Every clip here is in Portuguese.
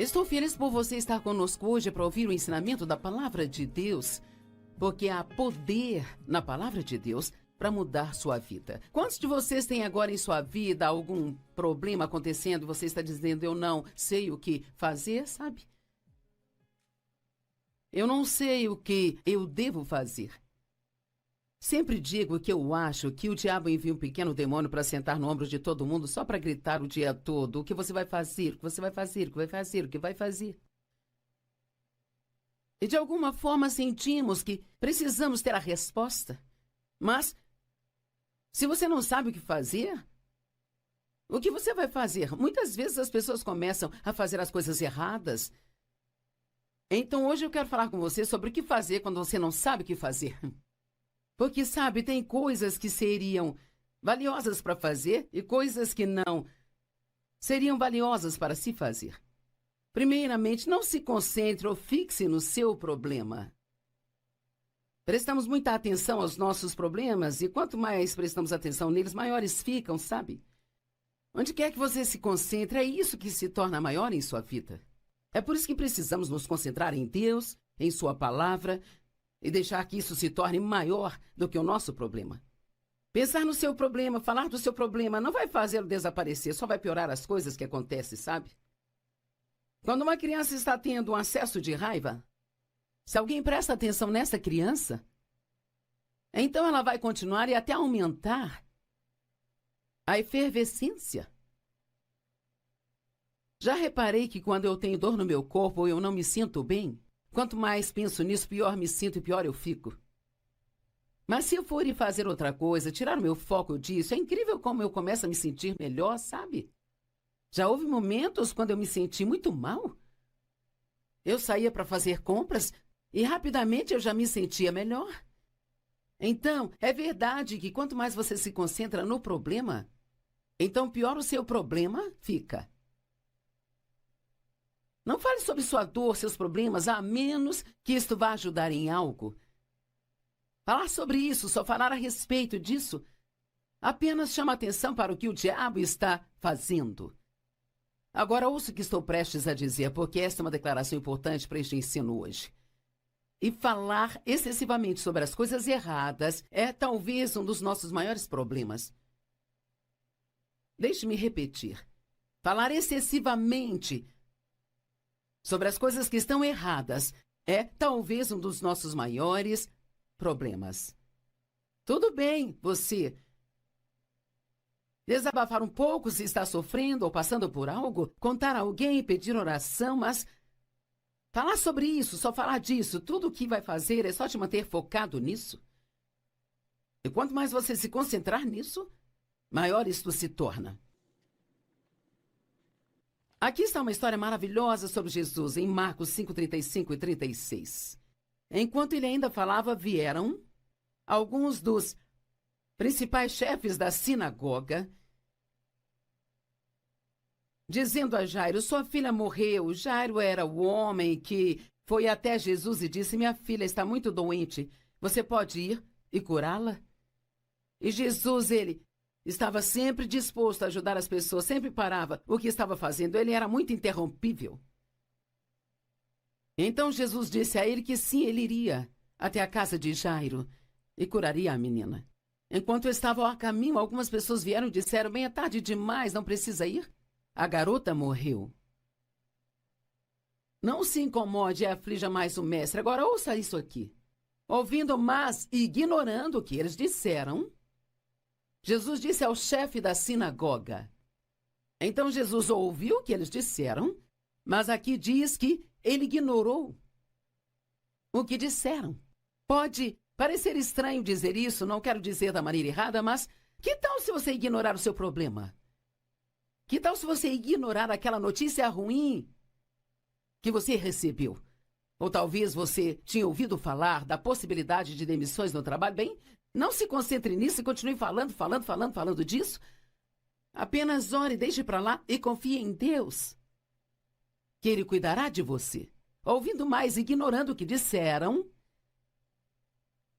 Estou feliz por você estar conosco hoje para ouvir o ensinamento da Palavra de Deus, porque há poder na Palavra de Deus para mudar sua vida. Quantos de vocês têm agora em sua vida algum problema acontecendo e você está dizendo, eu não sei o que fazer, sabe? Eu não sei o que eu devo fazer. Sempre digo que eu acho que o diabo envia um pequeno demônio para sentar no ombro de todo mundo só para gritar o dia todo o que você vai fazer, o que você vai fazer, o que vai fazer, o que vai fazer. E de alguma forma sentimos que precisamos ter a resposta. Mas, se você não sabe o que fazer, o que você vai fazer? Muitas vezes as pessoas começam a fazer as coisas erradas. Então hoje eu quero falar com você sobre o que fazer quando você não sabe o que fazer. Porque, sabe, tem coisas que seriam valiosas para fazer e coisas que não seriam valiosas para se fazer. Primeiramente, não se concentre ou fixe no seu problema. Prestamos muita atenção aos nossos problemas e quanto mais prestamos atenção neles, maiores ficam, sabe? Onde quer que você se concentre, é isso que se torna maior em sua vida. É por isso que precisamos nos concentrar em Deus, em sua palavra, e deixar que isso se torne maior do que o nosso problema. Pensar no seu problema, falar do seu problema, não vai fazê-lo desaparecer, só vai piorar as coisas que acontecem, sabe? Quando uma criança está tendo um acesso de raiva, se alguém presta atenção nessa criança, então ela vai continuar e até aumentar a efervescência. Já reparei que quando eu tenho dor no meu corpo ou eu não me sinto bem, quanto mais penso nisso, pior me sinto e pior eu fico. Mas se eu for ir fazer outra coisa, tirar o meu foco disso, é incrível como eu começo a me sentir melhor, sabe? Já houve momentos quando eu me senti muito mal. Eu saía para fazer compras e rapidamente eu já me sentia melhor. Então, é verdade que quanto mais você se concentra no problema, então pior o seu problema fica. Não fale sobre sua dor, seus problemas, a menos que isto vá ajudar em algo. Falar sobre isso, só falar a respeito disso, apenas chama atenção para o que o diabo está fazendo. Agora ouça o que estou prestes a dizer, porque esta é uma declaração importante para este ensino hoje. E falar excessivamente sobre as coisas erradas é talvez um dos nossos maiores problemas. Deixe-me repetir. Falar excessivamente sobre as coisas que estão erradas é talvez um dos nossos maiores problemas. Tudo bem, você desabafar um pouco se está sofrendo ou passando por algo, contar a alguém, pedir oração, mas falar sobre isso, só falar disso, tudo o que vai fazer é só te manter focado nisso. E quanto mais você se concentrar nisso, maior isto se torna. Aqui está uma história maravilhosa sobre Jesus, em Marcos 5, 35 e 36. Enquanto ele ainda falava, vieram alguns dos principais chefes da sinagoga, dizendo a Jairo, sua filha morreu. Jairo era o homem que foi até Jesus e disse, minha filha está muito doente, você pode ir e curá-la? E Jesus, ele estava sempre disposto a ajudar as pessoas, sempre parava o que estava fazendo. Ele era muito interrompível. Então Jesus disse a ele que sim, ele iria até a casa de Jairo e curaria a menina. Enquanto estavam a caminho, algumas pessoas vieram e disseram, bem, é tarde demais, não precisa ir? A garota morreu. Não se incomode e aflija mais o mestre. Agora ouça isso aqui. Ouvindo, mas ignorando o que eles disseram, Jesus disse ao chefe da sinagoga. Então Jesus ouviu o que eles disseram, mas aqui diz que ele ignorou o que disseram. Pode parecer estranho dizer isso, não quero dizer da maneira errada, mas que tal se você ignorar o seu problema? Que tal se você ignorar aquela notícia ruim que você recebeu? Ou talvez você tinha ouvido falar da possibilidade de demissões no trabalho? Bem, não se concentre nisso e continue falando disso. Apenas ore, deixe para lá e confie em Deus, que Ele cuidará de você. Ouvindo mais, ignorando o que disseram,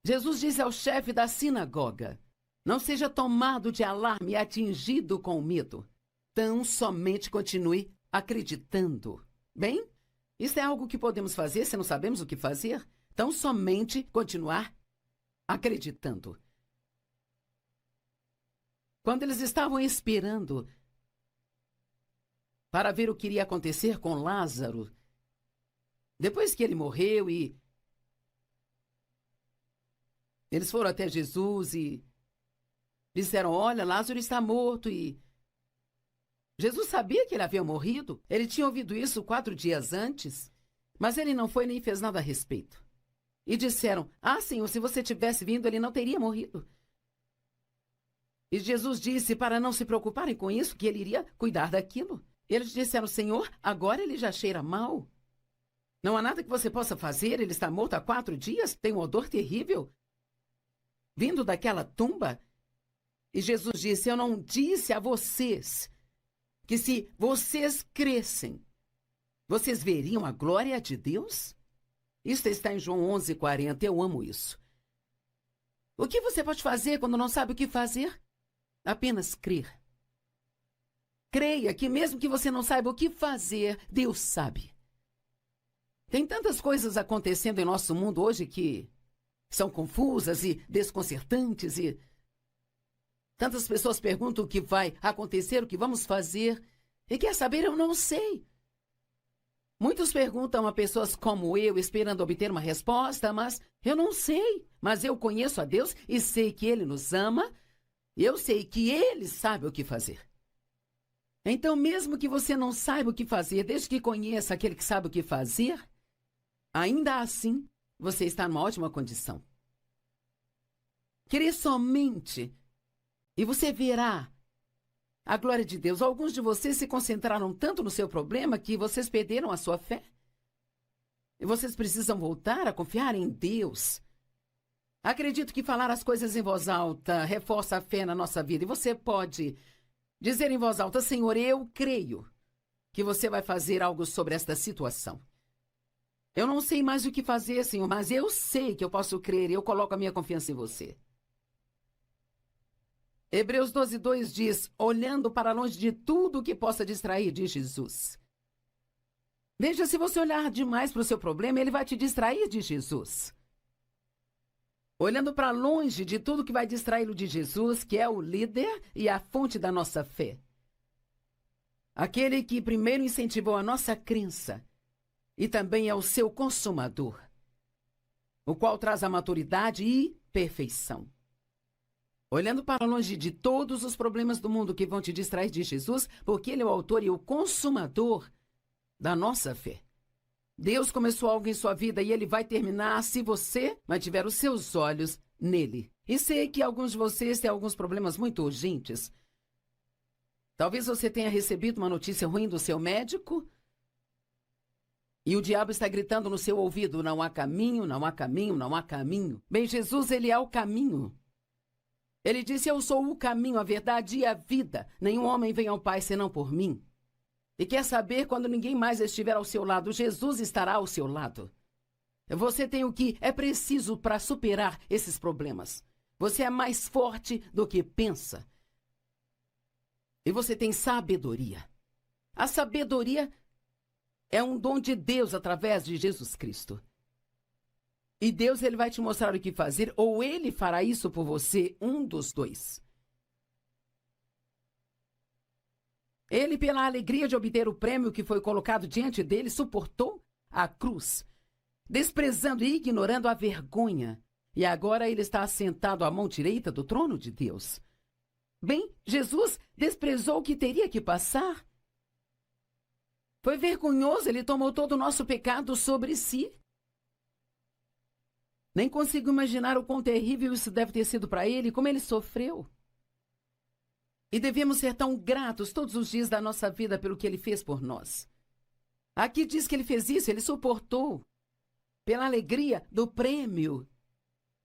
Jesus disse ao chefe da sinagoga, não seja tomado de alarme e atingido com medo. Tão somente continue acreditando. Bem, isso é algo que podemos fazer se não sabemos o que fazer. Então, somente continuar acreditando. Quando eles estavam esperando para ver o que iria acontecer com Lázaro, depois que ele morreu, e eles foram até Jesus e disseram: olha, Lázaro está morto. E Jesus sabia que ele havia morrido. Ele tinha ouvido isso 4 dias antes, mas ele não foi nem fez nada a respeito. E disseram: ah, Senhor, se você tivesse vindo, ele não teria morrido. E Jesus disse para não se preocuparem com isso, que ele iria cuidar daquilo. Eles disseram: Senhor, agora ele já cheira mal. Não há nada que você possa fazer, ele está morto há 4 dias, tem um odor terrível vindo daquela tumba. E Jesus disse: eu não disse a vocês que se vocês crescem, vocês veriam a glória de Deus? Isso está em João 11:40, eu amo isso. O que você pode fazer quando não sabe o que fazer? Apenas crer. Creia que mesmo que você não saiba o que fazer, Deus sabe. Tem tantas coisas acontecendo em nosso mundo hoje que são confusas e desconcertantes, e tantas pessoas perguntam o que vai acontecer, o que vamos fazer, e quer saber, eu não sei. Muitos perguntam a pessoas como eu, esperando obter uma resposta, mas eu não sei. Mas eu conheço a Deus e sei que Ele nos ama, e eu sei que Ele sabe o que fazer. Então, mesmo que você não saiba o que fazer, desde que conheça aquele que sabe o que fazer, ainda assim, você está numa ótima condição. Crer somente, e você verá a glória de Deus. Alguns de vocês se concentraram tanto no seu problema que vocês perderam a sua fé. E vocês precisam voltar a confiar em Deus. Acredito que falar as coisas em voz alta reforça a fé na nossa vida. E você pode dizer em voz alta: Senhor, eu creio que você vai fazer algo sobre esta situação. Eu não sei mais o que fazer, Senhor, mas eu sei que eu posso crer e eu coloco a minha confiança em você. Hebreus 12:2 diz: olhando para longe de tudo que possa distrair de Jesus. Veja, se você olhar demais para o seu problema, ele vai te distrair de Jesus. Olhando para longe de tudo que vai distraí-lo de Jesus, que é o líder e a fonte da nossa fé. Aquele que primeiro incentivou a nossa crença e também é o seu consumador, o qual traz a maturidade e perfeição. Olhando para longe de todos os problemas do mundo que vão te distrair de Jesus, porque Ele é o autor e o consumador da nossa fé. Deus começou algo em sua vida e Ele vai terminar se você mantiver os seus olhos nele. E sei que alguns de vocês têm alguns problemas muito urgentes. Talvez você tenha recebido uma notícia ruim do seu médico e o diabo está gritando no seu ouvido: não há caminho, não há caminho, não há caminho. Bem, Jesus, Ele é o caminho. Ele disse: eu sou o caminho, a verdade e a vida. Nenhum homem vem ao Pai senão por mim. E quer saber, quando ninguém mais estiver ao seu lado, Jesus estará ao seu lado. Você tem o que é preciso para superar esses problemas. Você é mais forte do que pensa. E você tem sabedoria. A sabedoria é um dom de Deus através de Jesus Cristo. E Deus, Ele vai te mostrar o que fazer, ou Ele fará isso por você, um dos dois. Ele, pela alegria de obter o prêmio que foi colocado diante dele, suportou a cruz, desprezando e ignorando a vergonha. E agora ele está assentado à mão direita do trono de Deus. Bem, Jesus desprezou o que teria que passar. Foi vergonhoso, ele tomou todo o nosso pecado sobre si. Nem consigo imaginar o quão terrível isso deve ter sido para ele, como ele sofreu. E devemos ser tão gratos todos os dias da nossa vida pelo que ele fez por nós. Aqui diz que ele fez isso, ele suportou, pela alegria do prêmio,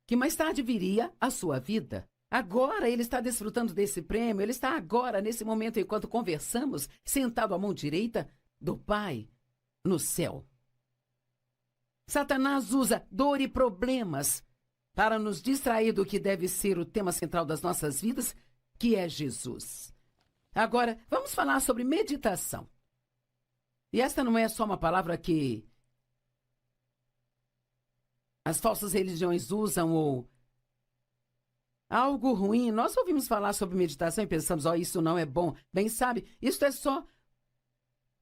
que mais tarde viria a sua vida. Agora ele está desfrutando desse prêmio, ele está agora, nesse momento, enquanto conversamos, sentado à mão direita do Pai no céu. Satanás usa dor e problemas para nos distrair do que deve ser o tema central das nossas vidas, que é Jesus. Agora, vamos falar sobre meditação. E esta não é só uma palavra que as falsas religiões usam ou algo ruim. Nós ouvimos falar sobre meditação e pensamos, isso não é bom. Bem, sabe, isso é só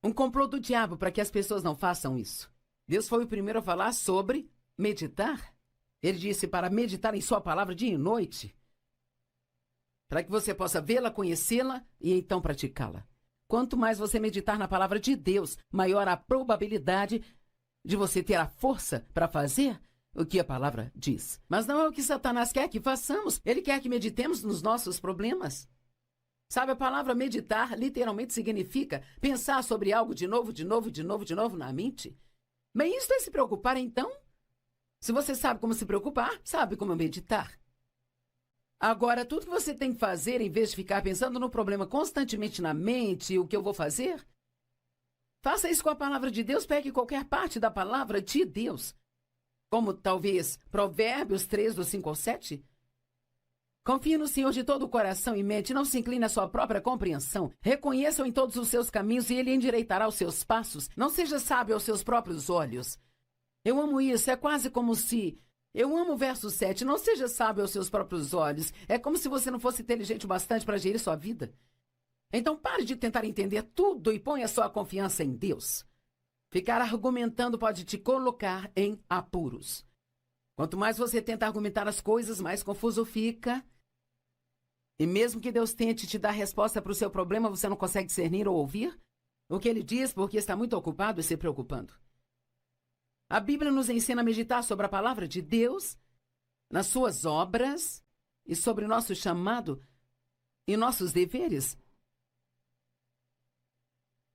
um complô do diabo para que as pessoas não façam isso. Deus foi o primeiro a falar sobre meditar. Ele disse para meditar em sua palavra dia e noite, para que você possa vê-la, conhecê-la e então praticá-la. Quanto mais você meditar na palavra de Deus, maior a probabilidade de você ter a força para fazer o que a palavra diz. Mas não é o que Satanás quer que façamos. Ele quer que meditemos nos nossos problemas. Sabe, a palavra meditar literalmente significa pensar sobre algo de novo na mente. Bem, isso é se preocupar, então. Se você sabe como se preocupar, sabe como meditar. Agora, tudo que você tem que fazer, em vez de ficar pensando no problema constantemente na mente, o que eu vou fazer, faça isso com a palavra de Deus, pegue qualquer parte da palavra de Deus. Como talvez Provérbios 3, do 5 ao 7. Confie no Senhor de todo o coração e mente, não se incline à sua própria compreensão. Reconheça-o em todos os seus caminhos e ele endireitará os seus passos. Não seja sábio aos seus próprios olhos. Eu amo isso, é quase como se... Eu amo o verso 7, não seja sábio aos seus próprios olhos. É como se você não fosse inteligente o bastante para gerir sua vida. Então pare de tentar entender tudo e ponha sua confiança em Deus. Ficar argumentando pode te colocar em apuros. Quanto mais você tenta argumentar as coisas, mais confuso fica. E mesmo que Deus tente te dar resposta para o seu problema, você não consegue discernir ou ouvir o que ele diz porque está muito ocupado e se preocupando. A Bíblia nos ensina a meditar sobre a palavra de Deus, nas suas obras e sobre o nosso chamado e nossos deveres.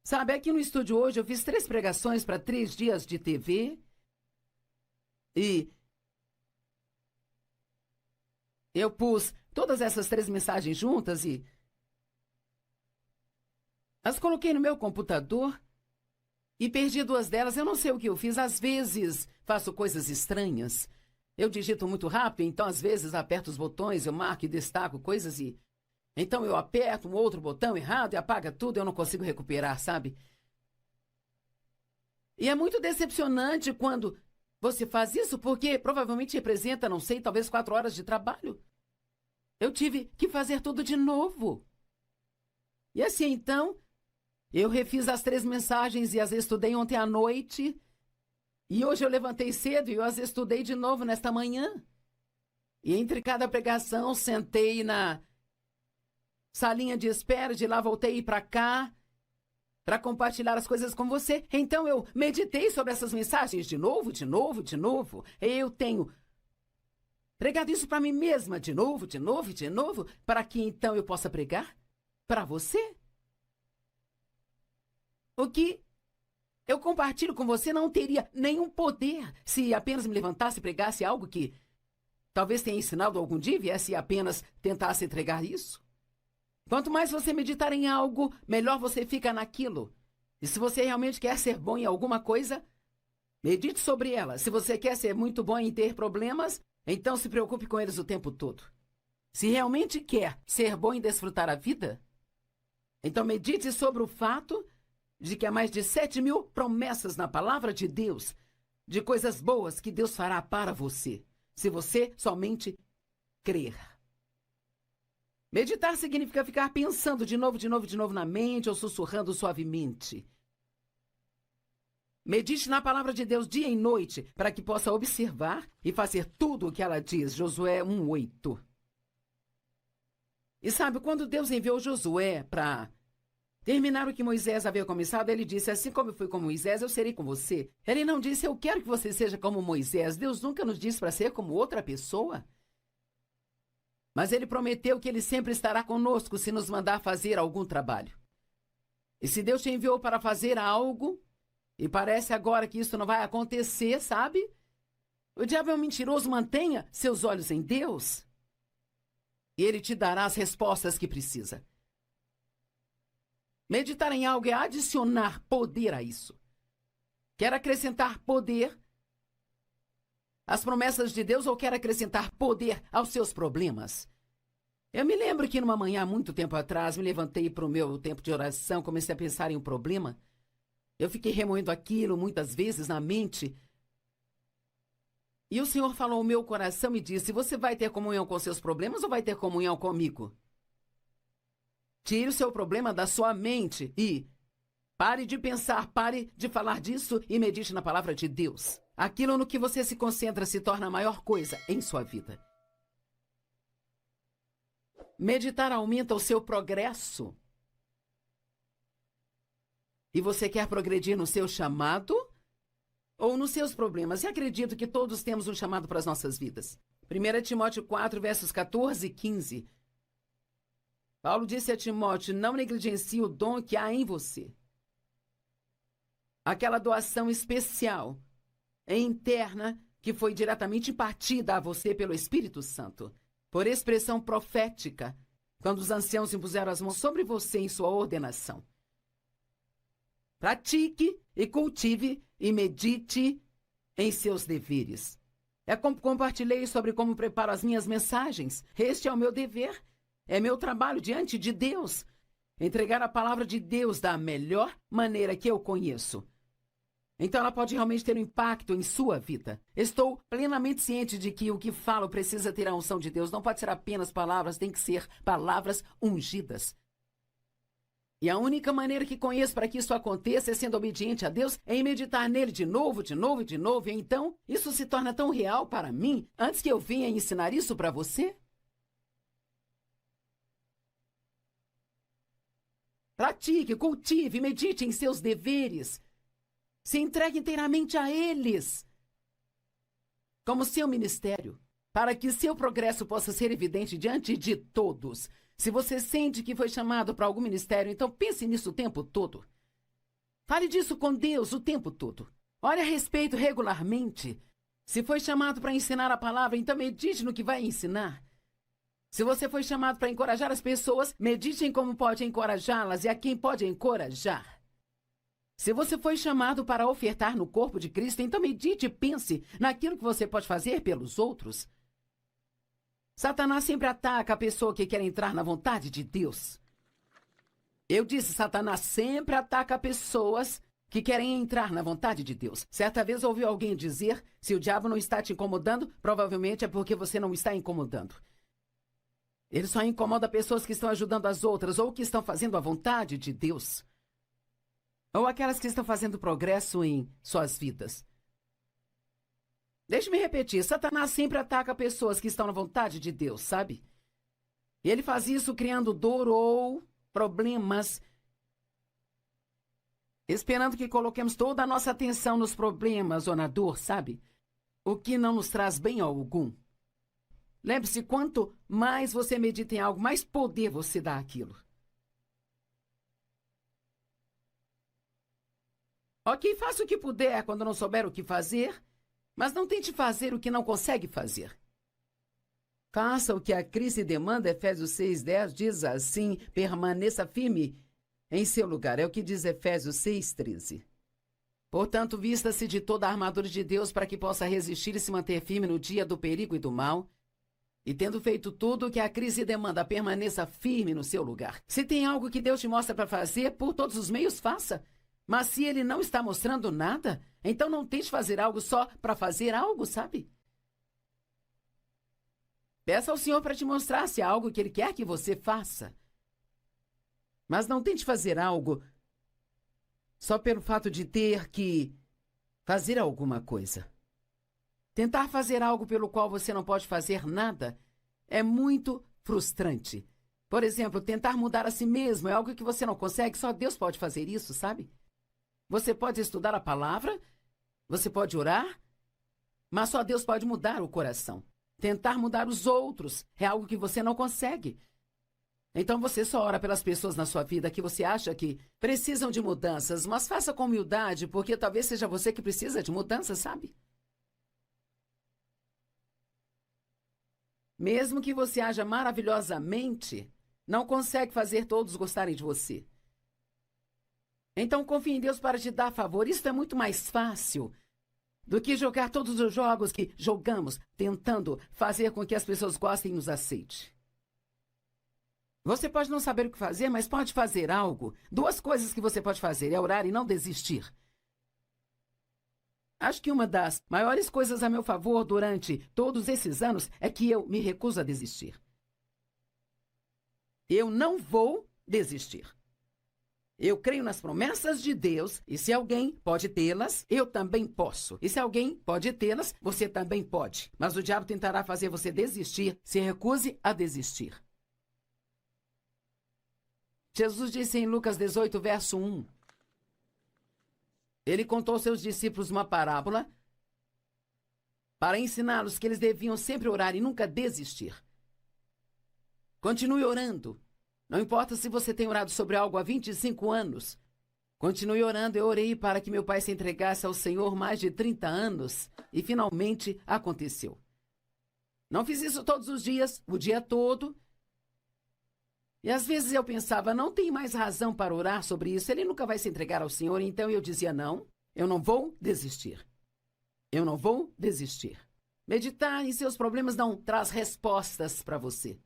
Sabe, aqui no estúdio hoje eu fiz 3 pregações para 3 dias de TV e eu pus todas essas 3 mensagens juntas e as coloquei no meu computador e perdi 2 delas. Eu não sei o que eu fiz. Às vezes faço coisas estranhas. Eu digito muito rápido, então às vezes aperto os botões, eu marco e destaco coisas e... Então eu aperto um outro botão errado e apaga tudo, eu não consigo recuperar, sabe? E é muito decepcionante quando você faz isso, porque provavelmente representa, não sei, talvez 4 horas de trabalho. Eu tive que fazer tudo de novo. E assim, então, eu refiz as 3 mensagens e as estudei ontem à noite. E hoje eu levantei cedo e eu as estudei de novo nesta manhã. E entre cada pregação, sentei na salinha de espera, de lá voltei para cá, para compartilhar as coisas com você. Então eu meditei sobre essas mensagens de novo. Eu tenho pregado isso para mim mesma de novo, para que então eu possa pregar para você. O que eu compartilho com você não teria nenhum poder se apenas me levantasse e pregasse algo que talvez tenha ensinado algum dia e viesse e apenas tentasse entregar isso. Quanto mais você meditar em algo, melhor você fica naquilo. E se você realmente quer ser bom em alguma coisa, medite sobre ela. Se você quer ser muito bom em ter problemas, então se preocupe com eles o tempo todo. Se realmente quer ser bom em desfrutar a vida, então medite sobre o fato de que há mais de 7.000 promessas na palavra de Deus, de coisas boas que Deus fará para você, se você somente crer. Meditar significa ficar pensando de novo na mente ou sussurrando suavemente. Medite na palavra de Deus dia e noite para que possa observar e fazer tudo o que ela diz. Josué 1:8. E sabe, quando Deus enviou Josué para terminar o que Moisés havia começado, ele disse, assim como eu fui com Moisés, eu serei com você. Ele não disse, eu quero que você seja como Moisés. Deus nunca nos disse para ser como outra pessoa. Mas ele prometeu que ele sempre estará conosco se nos mandar fazer algum trabalho. E se Deus te enviou para fazer algo, e parece agora que isso não vai acontecer, sabe? O diabo é um mentiroso, mantenha seus olhos em Deus. E ele te dará as respostas que precisa. Meditar em algo é adicionar poder a isso. Quer acrescentar poder às promessas de Deus ou quer acrescentar poder aos seus problemas? Eu me lembro que numa manhã, há muito tempo atrás, me levantei para o meu tempo de oração, comecei a pensar em um problema. Eu fiquei remoendo aquilo muitas vezes na mente. E o Senhor falou ao meu coração e disse: você vai ter comunhão com seus problemas ou vai ter comunhão comigo? Tire o seu problema da sua mente e pare de pensar, pare de falar disso e medite na palavra de Deus. Aquilo no que você se concentra se torna a maior coisa em sua vida. Meditar aumenta o seu progresso. E você quer progredir no seu chamado ou nos seus problemas? E acredito que todos temos um chamado para as nossas vidas. 1 Timóteo 4, versos 14 e 15. Paulo disse a Timóteo: não negligencie o dom que há em você. Aquela doação especial e interna que foi diretamente impartida a você pelo Espírito Santo, por expressão profética, quando os anciãos impuseram as mãos sobre você em sua ordenação. Pratique e cultive e medite em seus deveres. É como compartilhei sobre como preparo as minhas mensagens. Este é o meu dever. É meu trabalho diante de Deus. Entregar a palavra de Deus da melhor maneira que eu conheço. Então ela pode realmente ter um impacto em sua vida. Estou plenamente ciente de que o que falo precisa ter a unção de Deus. Não pode ser apenas palavras, tem que ser palavras ungidas. E a única maneira que conheço para que isso aconteça é sendo obediente a Deus, é em meditar nele de novo, de novo e de novo. E então, isso se torna tão real para mim, antes que eu venha ensinar isso para você. Pratique, cultive, medite em seus deveres. Se entregue inteiramente a eles, como seu ministério, para que seu progresso possa ser evidente diante de todos. Se você sente que foi chamado para algum ministério, então pense nisso o tempo todo. Fale disso com Deus o tempo todo. Ore a respeito regularmente. Se foi chamado para ensinar a palavra, então medite no que vai ensinar. Se você foi chamado para encorajar as pessoas, medite em como pode encorajá-las e a quem pode encorajar. Se você foi chamado para ofertar no corpo de Cristo, então medite e pense naquilo que você pode fazer pelos outros. Satanás sempre ataca a pessoa que quer entrar na vontade de Deus. Eu disse, Satanás sempre ataca pessoas que querem entrar na vontade de Deus. Certa vez ouvi alguém dizer: se o diabo não está te incomodando, provavelmente é porque você não está incomodando. Ele só incomoda pessoas que estão ajudando as outras ou que estão fazendo a vontade de Deus. Ou aquelas que estão fazendo progresso em suas vidas. Deixe-me repetir, Satanás sempre ataca pessoas que estão na vontade de Deus, sabe? E ele faz isso criando dor ou problemas, esperando que coloquemos toda a nossa atenção nos problemas ou na dor, sabe? O que não nos traz bem algum. Lembre-se, quanto mais você medita em algo, mais poder você dá àquilo. Ok, faça o que puder quando não souber o que fazer, mas não tente fazer o que não consegue fazer. Faça o que a crise demanda. Efésios 6:10 diz assim: permaneça firme em seu lugar. É o que diz Efésios 6:13. Portanto, vista-se de toda a armadura de Deus para que possa resistir e se manter firme no dia do perigo e do mal. E tendo feito tudo o que a crise demanda, permaneça firme no seu lugar. Se tem algo que Deus te mostra para fazer, por todos os meios, faça. Mas se Ele não está mostrando nada, então não tente fazer algo só para fazer algo, sabe? Peça ao Senhor para te mostrar se há algo que Ele quer que você faça. Mas não tente fazer algo só pelo fato de ter que fazer alguma coisa. Tentar fazer algo pelo qual você não pode fazer nada é muito frustrante. Por exemplo, tentar mudar a si mesmo é algo que você não consegue, só Deus pode fazer isso, sabe? Você pode estudar a palavra, você pode orar, mas só Deus pode mudar o coração. Tentar mudar os outros é algo que você não consegue. Então você só ora pelas pessoas na sua vida que você acha que precisam de mudanças, mas faça com humildade, porque talvez seja você que precisa de mudanças, sabe? Mesmo que você haja maravilhosamente, não consegue fazer todos gostarem de você. Então confie em Deus para te dar favor. Isso é muito mais fácil do que jogar todos os jogos que jogamos, tentando fazer com que as pessoas gostem e nos aceitem. Você pode não saber o que fazer, mas pode fazer algo. Duas coisas que você pode fazer é orar e não desistir. Acho que uma das maiores coisas a meu favor durante todos esses anos é que eu me recuso a desistir. Eu não vou desistir. Eu creio nas promessas de Deus, e se alguém pode tê-las, eu também posso. E se alguém pode tê-las, você também pode. Mas o diabo tentará fazer você desistir. Se recuse a desistir. Jesus disse em Lucas 18, verso 1. Ele contou aos seus discípulos uma parábola para ensiná-los que eles deviam sempre orar e nunca desistir. Continue orando. Não importa se você tem orado sobre algo há 25 anos. Continue orando. Eu orei para que meu pai se entregasse ao Senhor mais de 30 anos e finalmente aconteceu. Não fiz isso todos os dias, o dia todo. E às vezes eu pensava, não tem mais razão para orar sobre isso, ele nunca vai se entregar ao Senhor. Então eu dizia, não, eu não vou desistir. Eu não vou desistir. Meditar em seus problemas não traz respostas para você.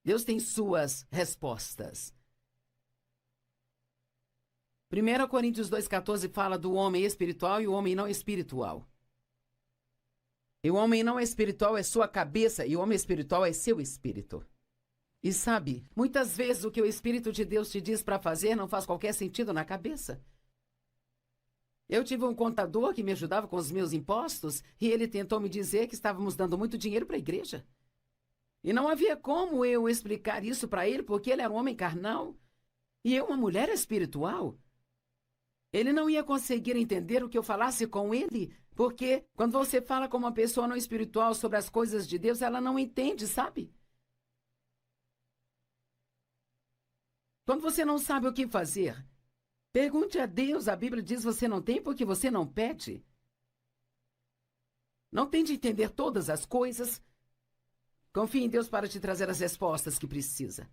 Deus tem suas respostas. 1 Coríntios 2,14 fala do homem espiritual e o homem não espiritual. E o homem não espiritual é sua cabeça e o homem espiritual é seu espírito. E sabe, muitas vezes o que o Espírito de Deus te diz para fazer não faz qualquer sentido na cabeça. Eu tive um contador que me ajudava com os meus impostos e ele tentou me dizer que estávamos dando muito dinheiro para a igreja. E não havia como eu explicar isso para ele, porque ele era um homem carnal e eu uma mulher espiritual. Ele não ia conseguir entender o que eu falasse com ele, porque quando você fala com uma pessoa não espiritual sobre as coisas de Deus, ela não entende, sabe? Quando você não sabe o que fazer, pergunte a Deus. A Bíblia diz você não tem porque você não pede. Não tente entender todas as coisas. Confie em Deus para te trazer as respostas que precisa.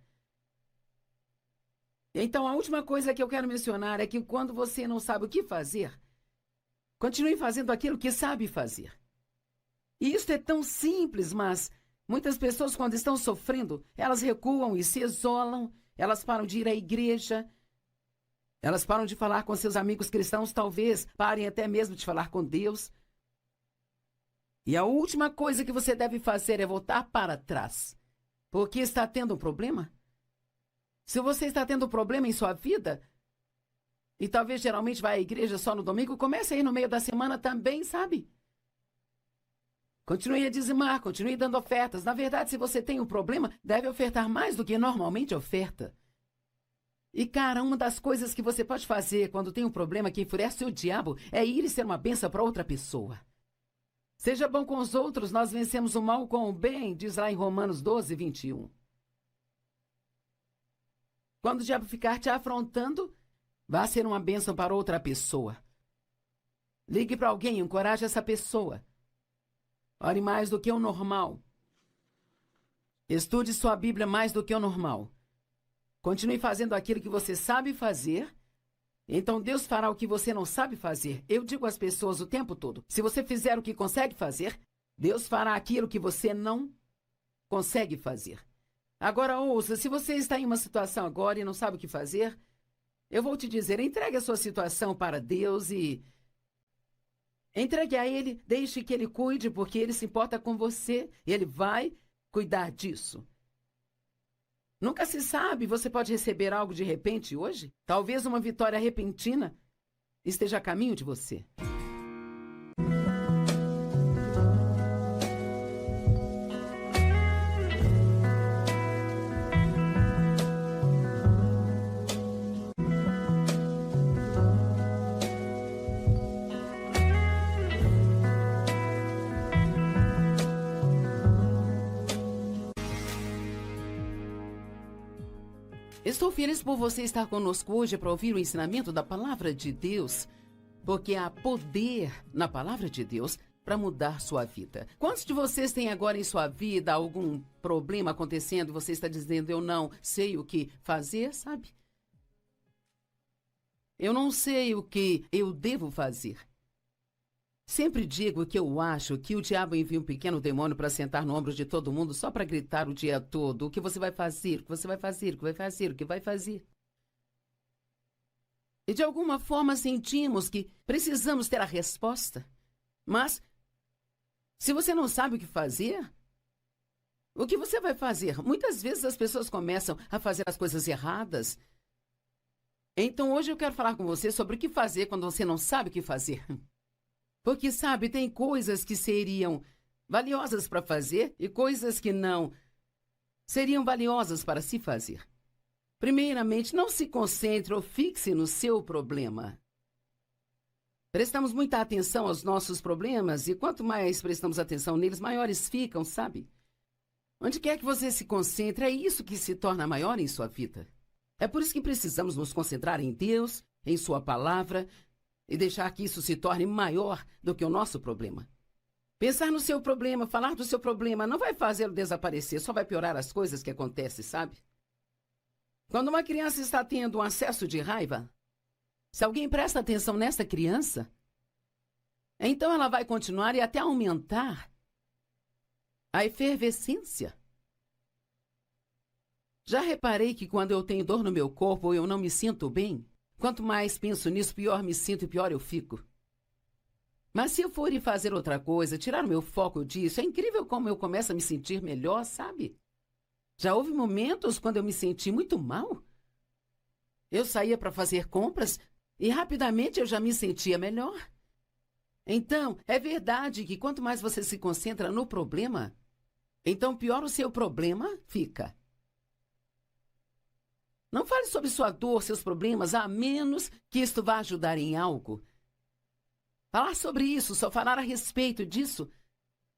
Então, a última coisa que eu quero mencionar é que quando você não sabe o que fazer, continue fazendo aquilo que sabe fazer. E isso é tão simples, mas muitas pessoas, quando estão sofrendo, elas recuam e se isolam. Elas param de ir à igreja, elas param de falar com seus amigos cristãos, talvez parem até mesmo de falar com Deus. E a última coisa que você deve fazer é voltar para trás. Porque está tendo um problema? Se você está tendo um problema em sua vida, e talvez geralmente vai à igreja só no domingo, comece a ir no meio da semana também, sabe? Continue a dizimar, continue dando ofertas. Na verdade, se você tem um problema, deve ofertar mais do que normalmente oferta. E, cara, uma das coisas que você pode fazer quando tem um problema que enfurece o diabo é ir e ser uma bênção para outra pessoa. Seja bom com os outros, nós vencemos o mal com o bem, diz lá em Romanos 12, 21. Quando o diabo ficar te afrontando, vá ser uma bênção para outra pessoa. Ligue para alguém, encoraje essa pessoa. Ore mais do que o normal. Estude sua Bíblia mais do que o normal. Continue fazendo aquilo que você sabe fazer. Então Deus fará o que você não sabe fazer. Eu digo às pessoas o tempo todo, se você fizer o que consegue fazer, Deus fará aquilo que você não consegue fazer. Agora ouça, se você está em uma situação agora e não sabe o que fazer, eu vou te dizer, entregue a sua situação para Deus e entregue a Ele, deixe que Ele cuide, porque Ele se importa com você. Ele vai cuidar disso. Nunca se sabe, você pode receber algo de repente hoje? Talvez uma vitória repentina esteja a caminho de você. Estou feliz por você estar conosco hoje para ouvir o ensinamento da Palavra de Deus, porque há poder na Palavra de Deus para mudar sua vida. Quantos de vocês têm agora em sua vida algum problema acontecendo e você está dizendo, eu não sei o que fazer, sabe? Eu não sei o que eu devo fazer. sempre digo que eu acho que o diabo envia um pequeno demônio para sentar no ombro de todo mundo só para gritar o dia todo o que você vai fazer, o que você vai fazer, o que vai fazer, o que vai fazer. E de alguma forma sentimos que precisamos ter a resposta. Mas, se você não sabe o que fazer, o que você vai fazer? Muitas vezes as pessoas começam a fazer as coisas erradas. Então hoje eu quero falar com você sobre o que fazer quando você não sabe o que fazer. Porque, sabe, tem coisas que seriam valiosas para fazer e coisas que não seriam valiosas para se fazer. Primeiramente, não se concentre ou fixe no seu problema. Prestamos muita atenção aos nossos problemas e quanto mais prestamos atenção neles, maiores ficam, sabe? Onde quer que você se concentre, é isso que se torna maior em sua vida. É por isso que precisamos nos concentrar em Deus, em sua palavra, e deixar que isso se torne maior do que o nosso problema. Pensar no seu problema, falar do seu problema, não vai fazê-lo desaparecer, só vai piorar as coisas que acontecem, sabe? Quando uma criança está tendo um acesso de raiva, se alguém presta atenção nessa criança, então ela vai continuar e até aumentar a efervescência. Já reparei que quando eu tenho dor no meu corpo ou eu não me sinto bem, quanto mais penso nisso, pior me sinto e pior eu fico. Mas se eu for ir fazer outra coisa, tirar o meu foco disso, é incrível como eu começo a me sentir melhor, sabe? Já houve momentos quando eu me senti muito mal. Eu saía para fazer compras e rapidamente eu já me sentia melhor. Então, é verdade que quanto mais você se concentra no problema, então pior o seu problema fica. Não fale sobre sua dor, seus problemas, a menos que isto vá ajudar em algo. Falar sobre isso, só falar a respeito disso,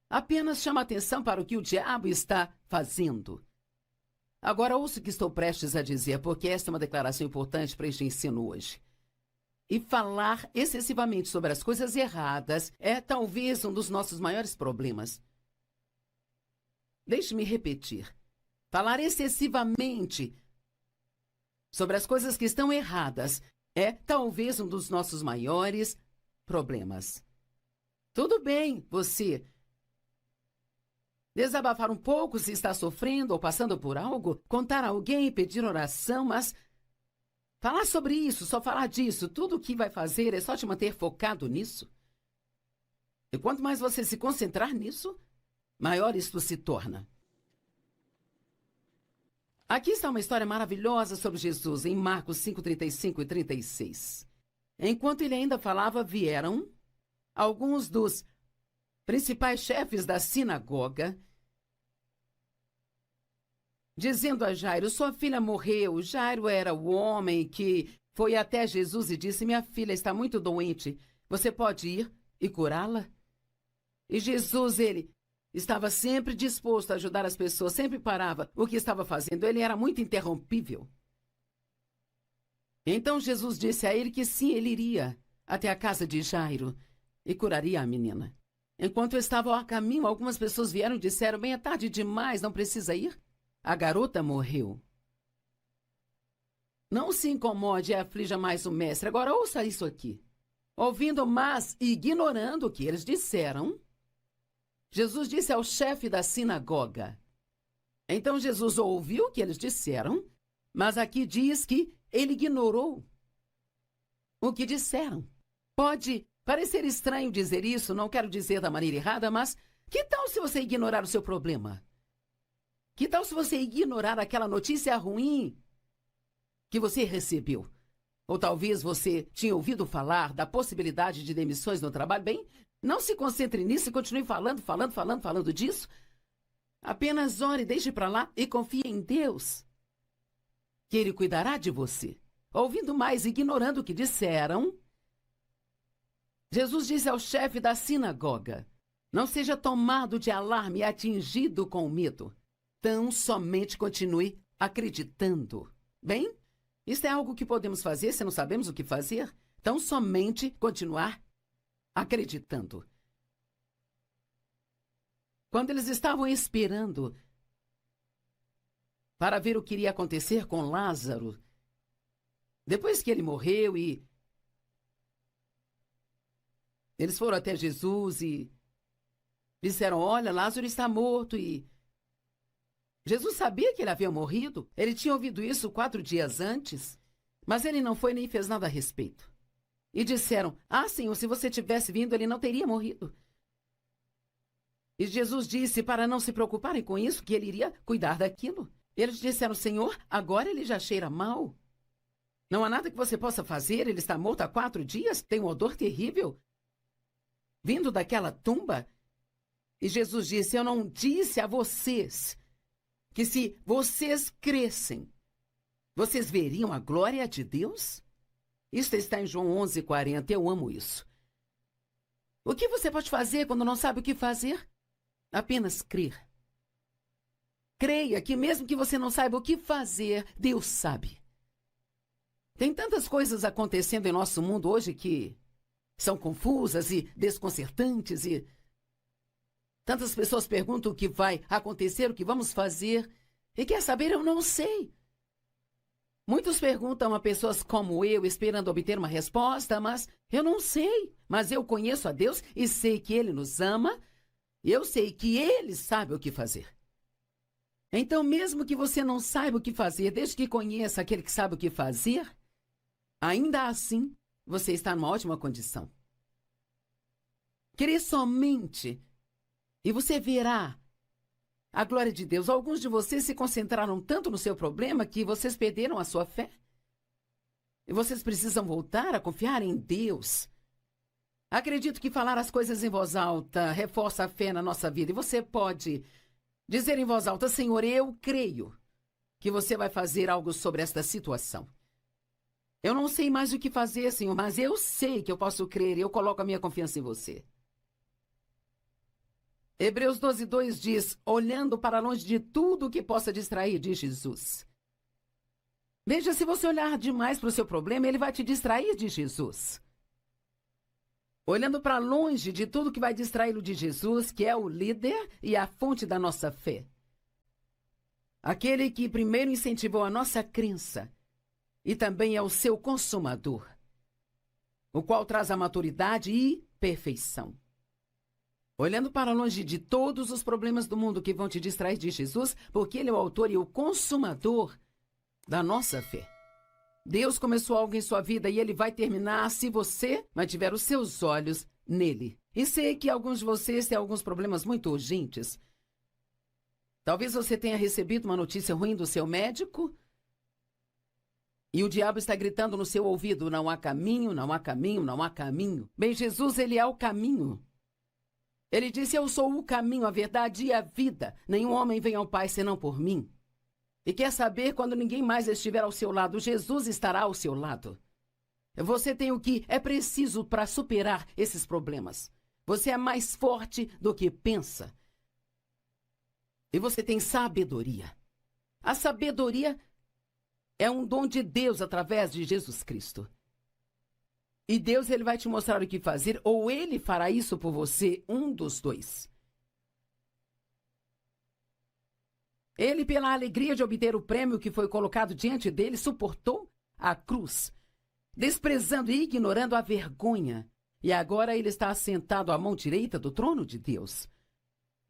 apenas chama atenção para o que o diabo está fazendo. Agora ouça o que estou prestes a dizer, porque esta é uma declaração importante para este ensino hoje. E falar excessivamente sobre as coisas erradas é talvez um dos nossos maiores problemas. Deixe-me repetir. Falar excessivamente sobre as coisas que estão erradas é talvez um dos nossos maiores problemas. Tudo bem, você desabafar um pouco se está sofrendo ou passando por algo, contar a alguém, pedir oração, mas falar sobre isso, só falar disso, tudo o que vai fazer é só te manter focado nisso. E quanto mais você se concentrar nisso, maior isto se torna. Aqui está uma história maravilhosa sobre Jesus, em Marcos 5, 35 e 36. Enquanto ele ainda falava, vieram alguns dos principais chefes da sinagoga, dizendo a Jairo, sua filha morreu. Jairo era o homem que foi até Jesus e disse, minha filha está muito doente, você pode ir e curá-la? E Jesus, ele estava sempre disposto a ajudar as pessoas, sempre parava o que estava fazendo, ele era muito interrompível. Então Jesus disse a ele que sim, ele iria até a casa de Jairo e curaria a menina. Enquanto estavam a caminho, algumas pessoas vieram e disseram, bem, é tarde demais, não precisa ir? A garota morreu. Não se incomode e aflija mais o mestre. Agora ouça isso aqui. Ouvindo, mas ignorando o que eles disseram, Jesus disse ao chefe da sinagoga. Então Jesus ouviu o que eles disseram, mas aqui diz que ele ignorou o que disseram. Pode parecer estranho dizer isso, não quero dizer da maneira errada, mas que tal se você ignorar o seu problema? Que tal se você ignorar aquela notícia ruim que você recebeu? Ou talvez você tinha ouvido falar da possibilidade de demissões no trabalho. Bem, não se concentre nisso e continue falando disso. Apenas ore, deixe para lá e confie em Deus, que Ele cuidará de você. Ouvindo mais, ignorando o que disseram, Jesus disse ao chefe da sinagoga, não seja tomado de alarme e atingido com medo. Tão somente continue acreditando. Bem, isto é algo que podemos fazer se não sabemos o que fazer. Tão somente continuar acreditando. Quando eles estavam esperando para ver o que iria acontecer com Lázaro, depois que ele morreu e Eles foram até Jesus e disseram: olha, Lázaro está morto. E Jesus sabia que ele havia morrido. Ele tinha ouvido isso 4 dias antes, mas ele não foi nem fez nada a respeito. E disseram: ah, Senhor, se você tivesse vindo, ele não teria morrido. E Jesus disse para não se preocuparem com isso, que ele iria cuidar daquilo. Eles disseram: Senhor, agora ele já cheira mal. Não há nada que você possa fazer, ele está morto há 4 dias, tem um odor terrível vindo daquela tumba. E Jesus disse: eu não disse a vocês que se vocês crescem, vocês veriam a glória de Deus? Isso está em João 11:40, eu amo isso. O que você pode fazer quando não sabe o que fazer? Apenas crer. Creia que mesmo que você não saiba o que fazer, Deus sabe. Tem tantas coisas acontecendo em nosso mundo hoje que são confusas e desconcertantes e tantas pessoas perguntam o que vai acontecer, o que vamos fazer. E quer saber, eu não sei. Muitos perguntam a pessoas como eu, esperando obter uma resposta, mas eu não sei. Mas eu conheço a Deus e sei que Ele nos ama. E eu sei que Ele sabe o que fazer. Então, mesmo que você não saiba o que fazer, desde que conheça aquele que sabe o que fazer, ainda assim, você está numa ótima condição. Crer somente e você verá a glória de Deus. Alguns de vocês se concentraram tanto no seu problema que vocês perderam a sua fé. E vocês precisam voltar a confiar em Deus. Acredito que falar as coisas em voz alta reforça a fé na nossa vida. E você pode dizer em voz alta: Senhor, eu creio que você vai fazer algo sobre esta situação. Eu não sei mais o que fazer, Senhor, mas eu sei que eu posso crer e eu coloco a minha confiança em você. Hebreus 12:2 diz: olhando para longe de tudo que possa distrair, diz Jesus. Veja, se você olhar demais para o seu problema, ele vai te distrair de Jesus. Olhando para longe de tudo que vai distraí-lo de Jesus, que é o líder e a fonte da nossa fé. Aquele que primeiro incentivou a nossa crença e também é o seu consumador, o qual traz a maturidade e perfeição. Olhando para longe de todos os problemas do mundo que vão te distrair de Jesus, porque Ele é o autor e o consumador da nossa fé. Deus começou algo em sua vida e Ele vai terminar se você mantiver os seus olhos nele. E sei que alguns de vocês têm alguns problemas muito urgentes. Talvez você tenha recebido uma notícia ruim do seu médico e o diabo está gritando no seu ouvido: não há caminho, não há caminho, não há caminho. Bem, Jesus, Ele é o caminho. Ele disse: eu sou o caminho, a verdade e a vida. Nenhum homem vem ao Pai senão por mim. E quer saber, quando ninguém mais estiver ao seu lado, Jesus estará ao seu lado. Você tem o que é preciso para superar esses problemas. Você é mais forte do que pensa. E você tem sabedoria. A sabedoria é um dom de Deus através de Jesus Cristo. E Deus, Ele vai te mostrar o que fazer, ou Ele fará isso por você, um dos dois. Ele, pela alegria de obter o prêmio que foi colocado diante dele, suportou a cruz, desprezando e ignorando a vergonha. E agora ele está assentado à mão direita do trono de Deus.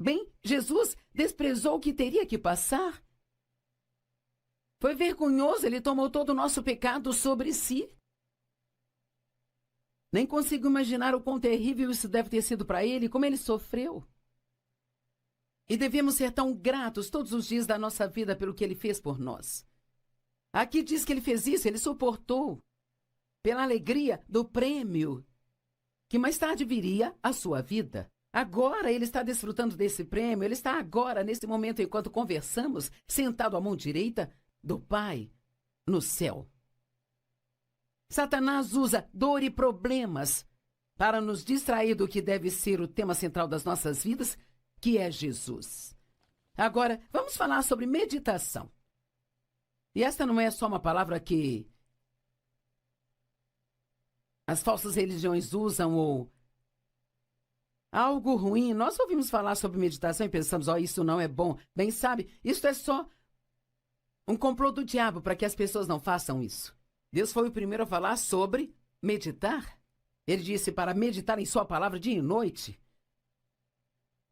Bem, Jesus desprezou o que teria que passar. Foi vergonhoso, ele tomou todo o nosso pecado sobre si. Nem consigo imaginar o quão terrível isso deve ter sido para ele, como ele sofreu. E devemos ser tão gratos todos os dias da nossa vida pelo que ele fez por nós. Aqui diz que ele fez isso, ele suportou, pela alegria do prêmio, que mais tarde viria a sua vida. Agora ele está desfrutando desse prêmio, ele está agora, nesse momento, enquanto conversamos, sentado à mão direita do Pai no céu. Satanás usa dor e problemas para nos distrair do que deve ser o tema central das nossas vidas, que é Jesus. Agora, vamos falar sobre meditação. E esta não é só uma palavra que as falsas religiões usam ou algo ruim. Nós ouvimos falar sobre meditação e pensamos: isso não é bom. Bem, sabe, isso é só um complô do diabo para que as pessoas não façam isso. Deus foi o primeiro a falar sobre meditar. Ele disse para meditar em sua palavra dia e noite,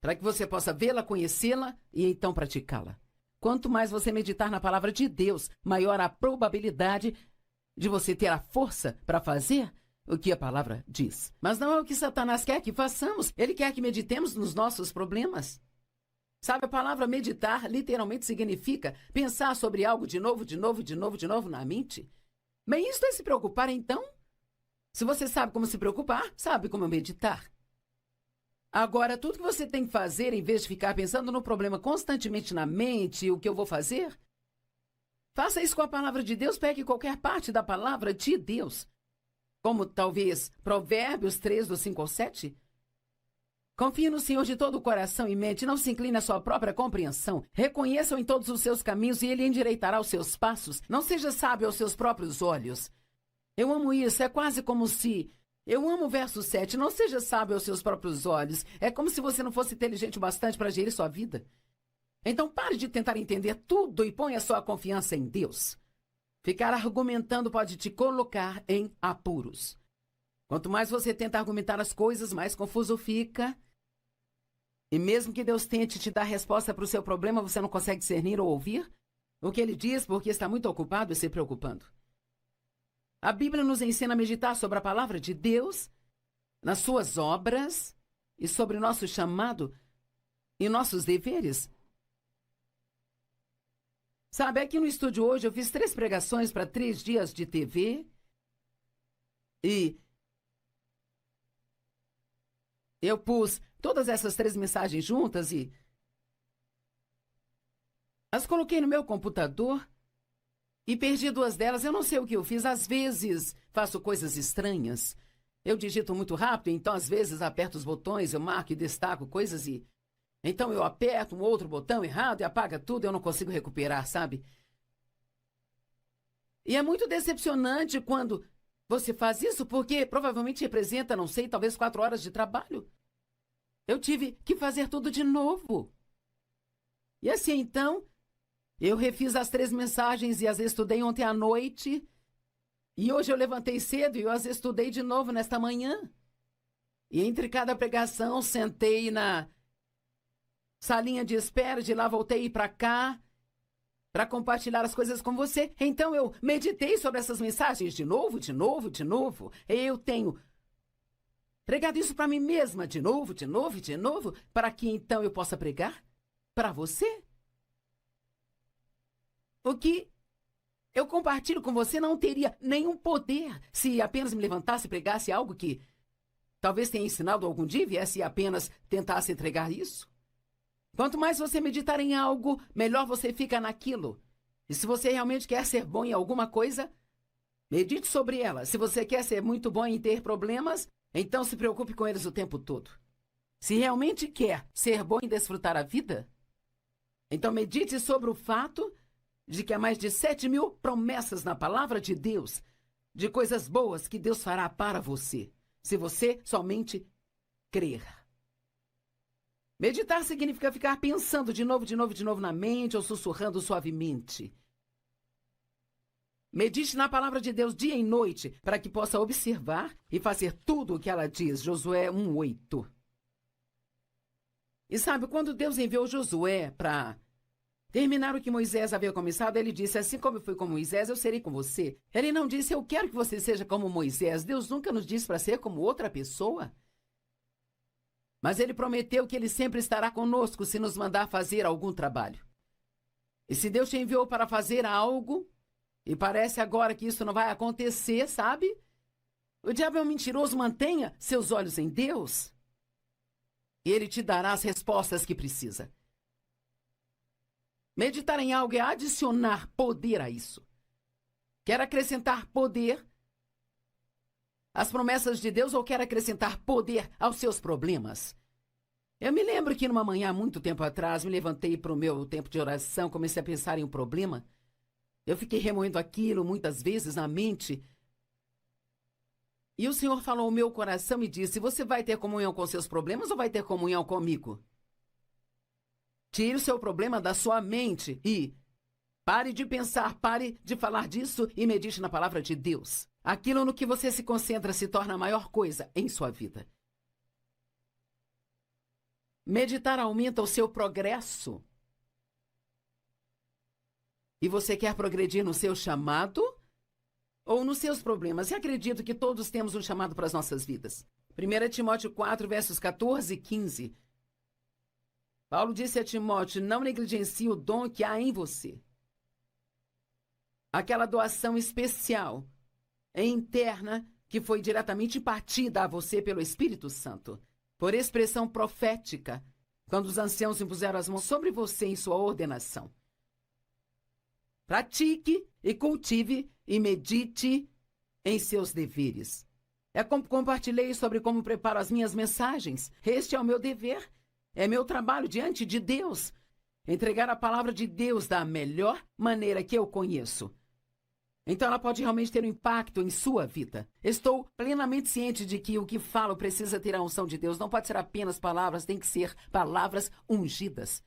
para que você possa vê-la, conhecê-la e então praticá-la. Quanto mais você meditar na palavra de Deus, maior a probabilidade de você ter a força para fazer o que a palavra diz. Mas não é o que Satanás quer que façamos. Ele quer que meditemos nos nossos problemas. Sabe, a palavra meditar literalmente significa pensar sobre algo de novo na mente. Bem, isso é se preocupar, então? Se você sabe como se preocupar, sabe como meditar. Agora, tudo que você tem que fazer, em vez de ficar pensando no problema constantemente na mente, o que eu vou fazer, faça isso com a palavra de Deus, pegue qualquer parte da palavra de Deus. Como talvez Provérbios 3, do 5 ao 7. Confie no Senhor de todo o coração e mente, não se incline à sua própria compreensão. Reconheça-o em todos os seus caminhos e ele endireitará os seus passos. Não seja sábio aos seus próprios olhos. Eu amo isso, é quase como se... Eu amo o verso 7, não seja sábio aos seus próprios olhos. É como se você não fosse inteligente o bastante para gerir sua vida. Então pare de tentar entender tudo e ponha sua confiança em Deus. Ficar argumentando pode te colocar em apuros. Quanto mais você tenta argumentar as coisas, mais confuso fica. E mesmo que Deus tente te dar resposta para o seu problema, você não consegue discernir ou ouvir o que ele diz porque está muito ocupado e se preocupando. A Bíblia nos ensina a meditar sobre a palavra de Deus, nas suas obras e sobre o nosso chamado e nossos deveres. Sabe, aqui no estúdio hoje eu fiz 3 pregações para 3 dias de TV e eu pus todas essas 3 mensagens juntas e as coloquei no meu computador e perdi 2 delas. Eu não sei o que eu fiz. Às vezes faço coisas estranhas. Eu digito muito rápido, então às vezes aperto os botões, eu marco e destaco coisas e... Então eu aperto um outro botão errado e apaga tudo, eu não consigo recuperar, sabe? E é muito decepcionante quando você faz isso, porque provavelmente representa, não sei, talvez 4 horas de trabalho. Eu tive que fazer tudo de novo. E assim, então, eu refiz as 3 mensagens e as estudei ontem à noite. E hoje eu levantei cedo e eu as estudei de novo nesta manhã. E entre cada pregação, sentei na salinha de espera, de lá voltei para cá, para compartilhar as coisas com você. Então eu meditei sobre essas mensagens de novo. Eu tenho pregado isso para mim mesma de novo, para que então eu possa pregar para você. O que eu compartilho com você não teria nenhum poder se apenas me levantasse e pregasse algo que talvez tenha ensinado algum dia e viesse e apenas tentasse entregar isso. Quanto mais você meditar em algo, melhor você fica naquilo. E se você realmente quer ser bom em alguma coisa, medite sobre ela. Se você quer ser muito bom em ter problemas, então se preocupe com eles o tempo todo. Se realmente quer ser bom em desfrutar a vida, então medite sobre o fato de que há mais de 7.000 promessas na palavra de Deus, de coisas boas que Deus fará para você, se você somente crer. Meditar significa ficar pensando de novo na mente ou sussurrando suavemente. Medite na palavra de Deus dia e noite para que possa observar e fazer tudo o que ela diz. Josué 1:8. E sabe, quando Deus enviou Josué para terminar o que Moisés havia começado, ele disse, assim como eu fui com Moisés, eu serei com você. Ele não disse, eu quero que você seja como Moisés. Deus nunca nos disse para ser como outra pessoa. Mas ele prometeu que ele sempre estará conosco se nos mandar fazer algum trabalho. E se Deus te enviou para fazer algo, e parece agora que isso não vai acontecer, sabe? O diabo é um mentiroso, mantenha seus olhos em Deus. E ele te dará as respostas que precisa. Meditar em algo é adicionar poder a isso. Quer acrescentar poder às promessas de Deus ou quer acrescentar poder aos seus problemas? Eu me lembro que numa manhã, muito tempo atrás, me levantei para o meu tempo de oração, comecei a pensar em um problema. Eu fiquei remoendo aquilo muitas vezes na mente. E o Senhor falou ao meu coração e disse, você vai ter comunhão com seus problemas ou vai ter comunhão comigo? Tire o seu problema da sua mente e pare de pensar, pare de falar disso e medite na palavra de Deus. aquilo no que você se concentra se torna a maior coisa em sua vida. Meditar aumenta o seu progresso. E você quer progredir no seu chamado ou nos seus problemas? E acredito que todos temos um chamado para as nossas vidas. 1 Timóteo 4, versos 14 e 15. Paulo disse a Timóteo: não negligencie o dom que há em você. Aquela doação especial e interna que foi diretamente impartida a você pelo Espírito Santo, por expressão profética, quando os anciãos impuseram as mãos sobre você em sua ordenação. Pratique e cultive e medite em seus deveres. É como compartilhei sobre como preparo as minhas mensagens. Este é o meu dever. É meu trabalho diante de Deus. Entregar a palavra de Deus da melhor maneira que eu conheço. Então ela pode realmente ter um impacto em sua vida. Estou plenamente ciente de que o que falo precisa ter a unção de Deus. Não pode ser apenas palavras, tem que ser palavras ungidas.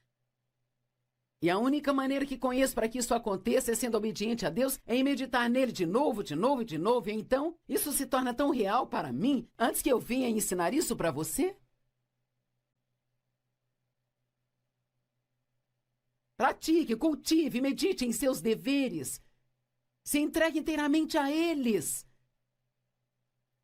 E a única maneira que conheço para que isso aconteça é sendo obediente a Deus, é em meditar nele de novo, de novo e de novo. E então, isso se torna tão real para mim, antes que eu venha ensinar isso para você. Pratique, cultive, medite em seus deveres. Se entregue inteiramente a eles,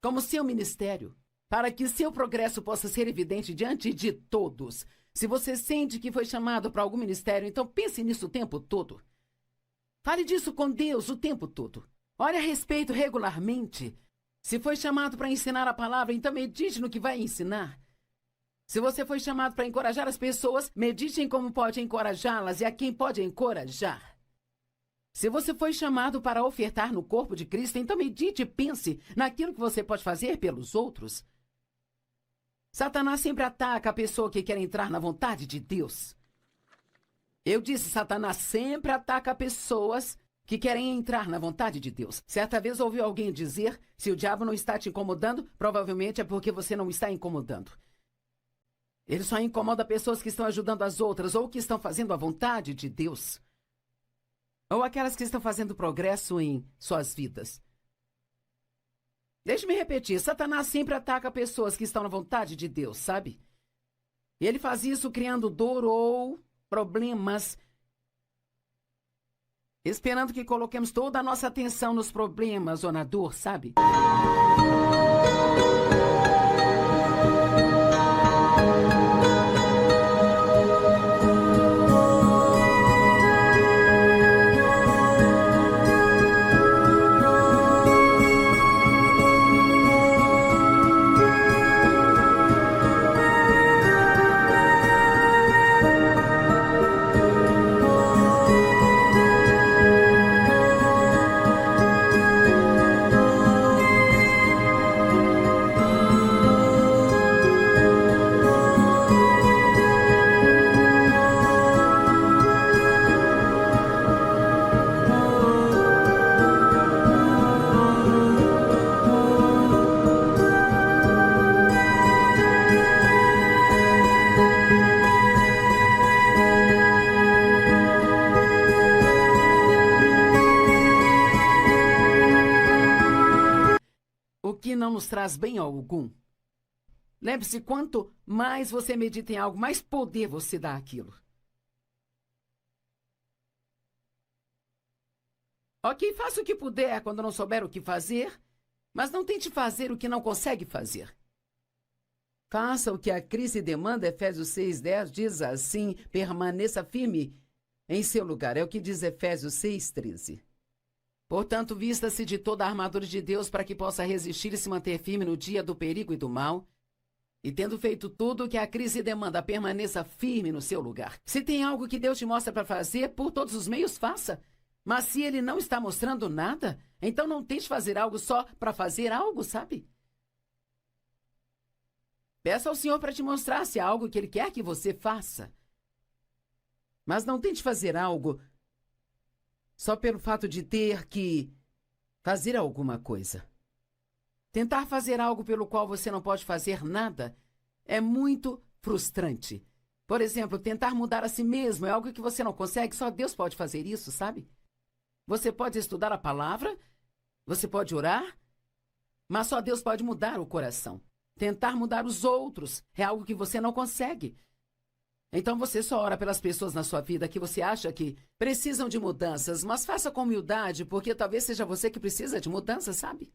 como seu ministério, para que seu progresso possa ser evidente diante de todos. Se você sente que foi chamado para algum ministério, então pense nisso o tempo todo. Fale disso com Deus o tempo todo. Ore a respeito regularmente. Se foi chamado para ensinar a palavra, então medite no que vai ensinar. Se você foi chamado para encorajar as pessoas, medite em como pode encorajá-las e a quem pode encorajar. Se você foi chamado para ofertar no corpo de Cristo, então medite e pense naquilo que você pode fazer pelos outros. Satanás sempre ataca a pessoa que quer entrar na vontade de Deus. Eu disse, Satanás sempre ataca pessoas que querem entrar na vontade de Deus. Certa vez ouvi alguém dizer, se o diabo não está te incomodando, provavelmente é porque você não está incomodando. Ele só incomoda pessoas que estão ajudando as outras ou que estão fazendo a vontade de Deus. Ou aquelas que estão fazendo progresso em suas vidas. Deixe-me repetir, Satanás sempre ataca pessoas que estão na vontade de Deus, sabe? E ele faz isso criando dor ou problemas, esperando que coloquemos toda a nossa atenção nos problemas ou na dor, sabe? Que não nos traz bem algum. Lembre-se, quanto mais você medita em algo, mais poder você dá àquilo. Ok, faça o que puder quando não souber o que fazer, mas não tente fazer o que não consegue fazer. Faça o que a crise demanda. Efésios 6:10 diz assim: permaneça firme em seu lugar. É o que diz Efésios 6:13. Portanto, vista-se de toda a armadura de Deus para que possa resistir e se manter firme no dia do perigo e do mal. E tendo feito tudo o que a crise demanda, permaneça firme no seu lugar. Se tem algo que Deus te mostra para fazer, por todos os meios, faça. Mas se Ele não está mostrando nada, então não tente fazer algo só para fazer algo, sabe? Peça ao Senhor para te mostrar se há algo que Ele quer que você faça. Mas não tente fazer algo só pelo fato de ter que fazer alguma coisa. Tentar fazer algo pelo qual você não pode fazer nada é muito frustrante. Por exemplo, tentar mudar a si mesmo é algo que você não consegue, só Deus pode fazer isso, sabe? Você pode estudar a palavra, você pode orar, Mas só Deus pode mudar o coração. Tentar mudar os outros é algo que você não consegue. Então você só ora pelas pessoas na sua vida que você acha que precisam de mudanças, mas faça com humildade, porque talvez seja você que precisa de mudanças, sabe?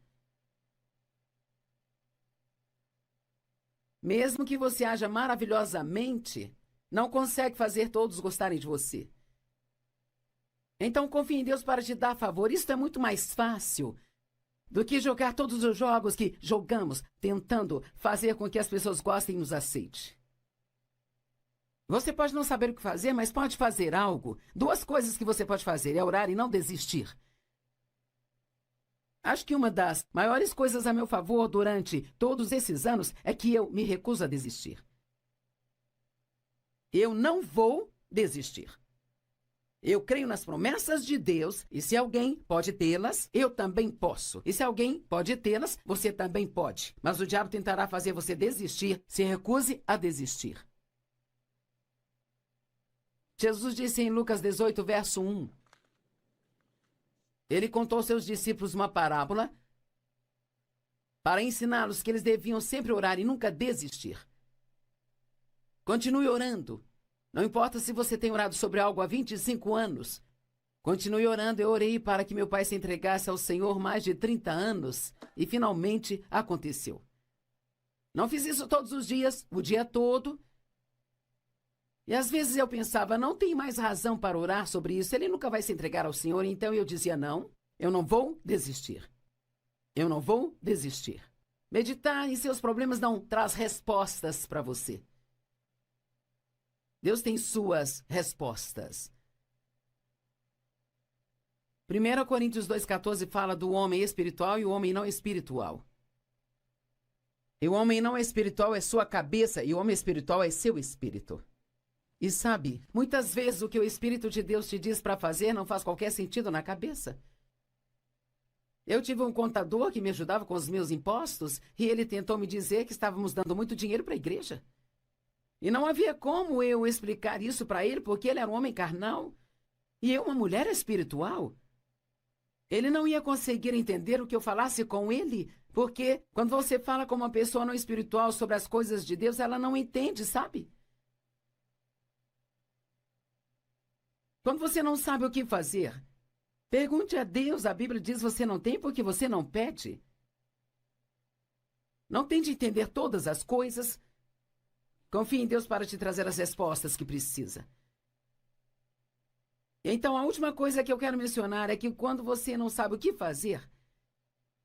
Mesmo que você haja maravilhosamente, não consegue fazer todos gostarem de você. Então confie em Deus para te dar favor. Isso é muito mais fácil do que jogar todos os jogos que jogamos, tentando fazer com que as pessoas gostem e nos aceitem. Você pode não saber o que fazer, mas pode fazer algo. Duas coisas que você pode fazer é orar e não desistir. Acho que uma das maiores coisas a meu favor durante todos esses anos é que eu me recuso a desistir. Eu não vou desistir. Eu creio nas promessas de Deus, e se alguém pode tê-las, eu também posso. E se alguém pode tê-las, você também pode. Mas o diabo tentará fazer você desistir. Se recuse a desistir. Jesus disse em Lucas 18, verso 1. Ele contou aos seus discípulos uma parábola para ensiná-los que eles deviam sempre orar e nunca desistir. Continue orando. Não importa se você tem orado sobre algo há 25 anos. Continue orando. Eu orei para que meu pai se entregasse ao Senhor mais de 30 anos e finalmente aconteceu. Não fiz isso todos os dias, o dia todo. E às vezes eu pensava, não tem mais razão para orar sobre isso, ele nunca vai se entregar ao Senhor. Então eu dizia, não, eu não vou desistir. Eu não vou desistir. Meditar em seus problemas não traz respostas para você. Deus tem suas respostas. 1 Coríntios 2,14 fala do homem espiritual e o homem não espiritual. E o homem não espiritual é sua cabeça e o homem espiritual é seu espírito. E sabe, muitas vezes o que o Espírito de Deus te diz para fazer não faz qualquer sentido na cabeça. Eu tive um contador que me ajudava com os meus impostos e ele tentou me dizer que estávamos dando muito dinheiro para a igreja. E não havia como eu explicar isso para ele, porque ele era um homem carnal e eu uma mulher espiritual. Ele não ia conseguir entender o que eu falasse com ele, porque quando você fala com uma pessoa não espiritual sobre as coisas de Deus, ela não entende, sabe? Quando você não sabe o que fazer, pergunte a Deus. A Bíblia diz você não tem porque você não pede. Não tente entender todas as coisas. Confie em Deus para te trazer as respostas que precisa. Então, a última coisa que eu quero mencionar é que quando você não sabe o que fazer,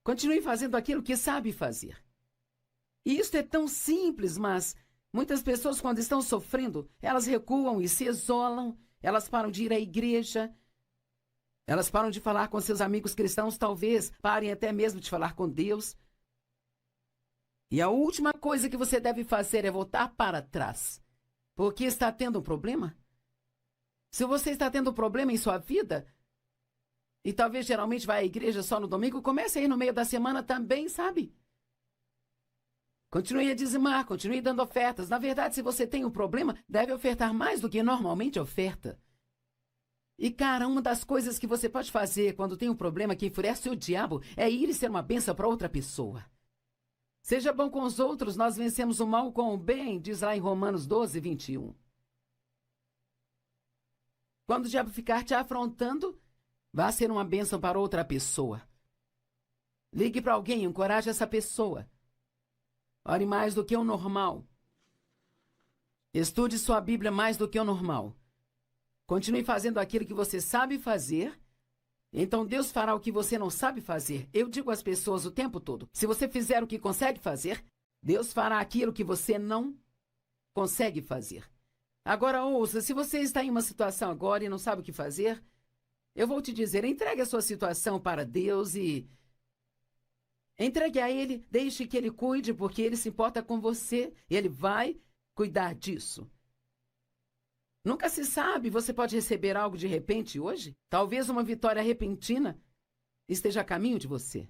continue fazendo aquilo que sabe fazer. E isso é tão simples, mas muitas pessoas, quando estão sofrendo, elas recuam e se isolam. Elas param de ir à igreja, elas param de falar com seus amigos cristãos, talvez parem até mesmo de falar com Deus. E a última coisa que você deve fazer é voltar para trás. Porque está tendo um problema? Se você está tendo um problema em sua vida, e talvez geralmente vai à igreja só no domingo, comece a ir no meio da semana também, sabe? Continue a dizimar, continue dando ofertas. Na verdade, se você tem um problema, deve ofertar mais do que normalmente oferta. E, cara, uma das coisas que você pode fazer quando tem um problema que enfurece o diabo é ir e ser uma bênção para outra pessoa. Seja bom com os outros, nós vencemos o mal com o bem, diz lá em Romanos 12, 21. Quando o diabo ficar te afrontando, vá ser uma bênção para outra pessoa. Ligue para alguém, encoraje essa pessoa. Ore mais do que o normal. Estude sua Bíblia mais do que o normal. Continue fazendo aquilo que você sabe fazer. Então Deus fará o que você não sabe fazer. Eu digo às pessoas o tempo todo, se você fizer o que consegue fazer, Deus fará aquilo que você não consegue fazer. Agora ouça, se você está em uma situação agora e não sabe o que fazer, eu vou te dizer, entregue a sua situação para Deus e entregue a Ele, deixe que Ele cuide, porque Ele se importa com você. Ele vai cuidar disso. Nunca se sabe, você pode receber algo de repente hoje. Talvez uma vitória repentina esteja a caminho de você.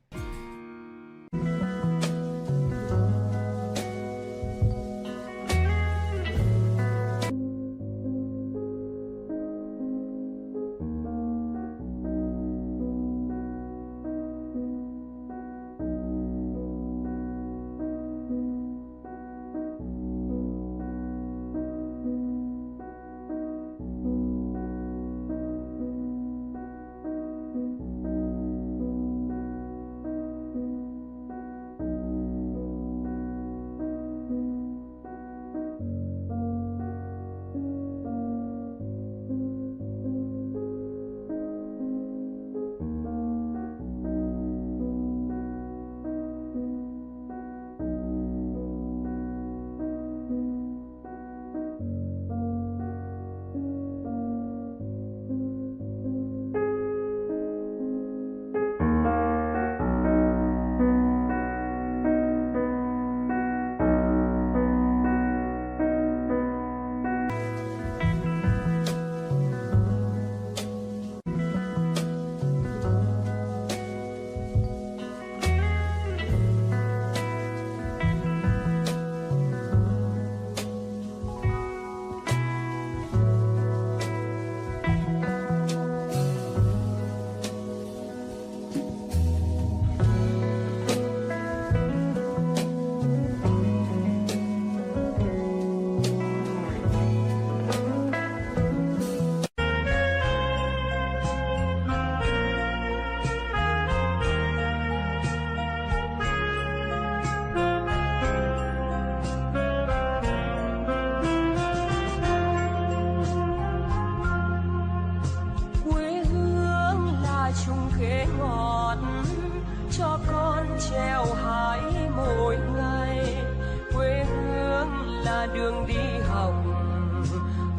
học,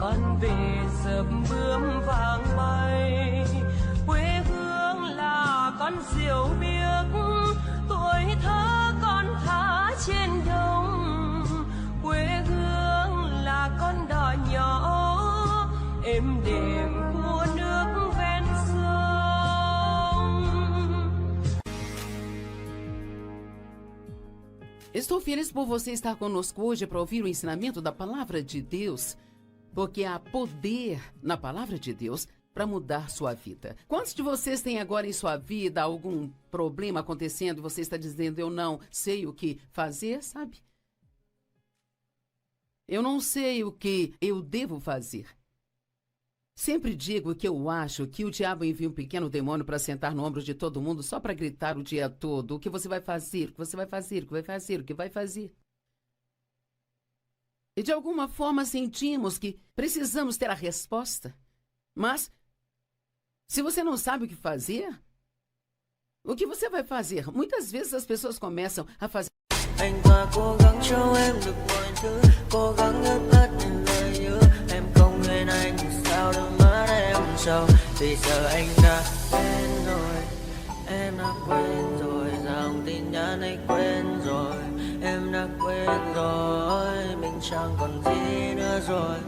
con về sớm bướm vàng bay. Quê hương là con diều biếc, tuổi thơ con thả trên đồng. Quê hương là con đò nhỏ, êm đềm của nước ven sông. Estou feliz por você estar conosco hoje para ouvir o ensinamento da Palavra de Deus, porque há poder na Palavra de Deus para mudar sua vida. Quantos de vocês têm agora em sua vida algum problema acontecendo e você está dizendo, eu não sei o que fazer, sabe? Eu não sei o que eu devo fazer. Sempre digo que eu acho que o diabo envia um pequeno demônio para sentar no ombro de todo mundo só para gritar o dia todo o que você vai fazer, o que você vai fazer, o que vai fazer, o que vai fazer. E de alguma forma sentimos que precisamos ter a resposta. Mas, se você não sabe o que fazer, o que você vai fazer? Muitas vezes as pessoas começam a fazer... Anh và cố gắng cho em được mọi thứ, cố gắng ngớt hết những lời hứa. Em không quên anh thì sao đôi mắt em sầu. Vì giờ anh đã quên rồi, em đã quên rồi. Dòng tin nhắn anh quên rồi, em đã quên rồi. Mình chẳng còn gì nữa rồi,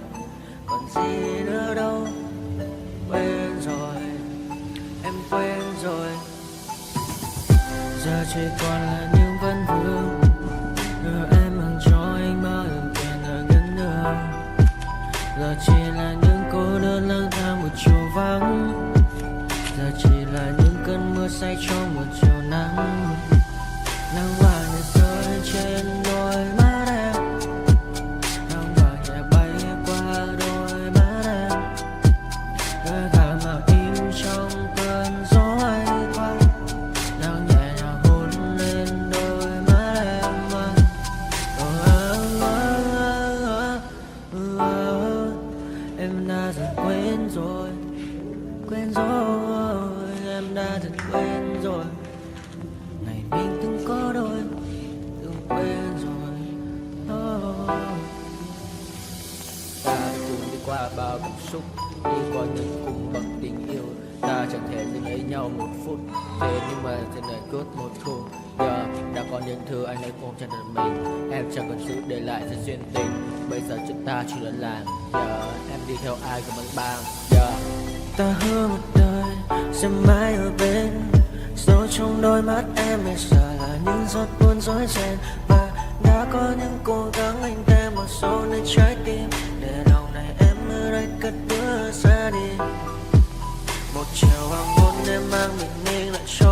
còn gì nữa đâu. Quên rồi, em quên rồi. Giờ chỉ còn là những vấn vương. Đưa em mang cho anh bao ưu phiền ở gần đường. Giờ chỉ là những cô đơn lang thang một chiều vắng. Giờ chỉ là những cơn mưa say trong một chiều nắng. Nắng vàng nhẹ rơi trên đôi mắt em. Nắng vàng nhẹ bay qua đôi mắt em. Đôi gà mà im trong cơn gió hay qua. Nắng nhẹ nhàng hôn lên đôi mắt em. Em đã dần quên rồi, quên rồi. Em đã dần quên rồi. Ngày mình từng có đôi, từng quên rồi. Ta đã cùng đi qua bao cảm xúc, đi qua những cung bậc tình yêu. Ta chẳng thể dừng lấy nhau một phút, thế nhưng mà trên đời cướp một thu. Giờ đã có những thứ anh ấy ôm trong đời mình, em chẳng còn sự để lại sự duyên tình. Bây giờ chúng ta chỉ là làng, giờ em đi theo ai của băng bang. Giờ ta hứa một đời sẽ mãi ở bên. Dẫu trong đôi mắt em bây giờ là những giọt buồn rối ren. Và đã có những cố gắng anh thêm một số nơi trái tim, để lòng này em ở đây cất bước ra đi. Một chiều hoàng hôn em mang bình minh lại cho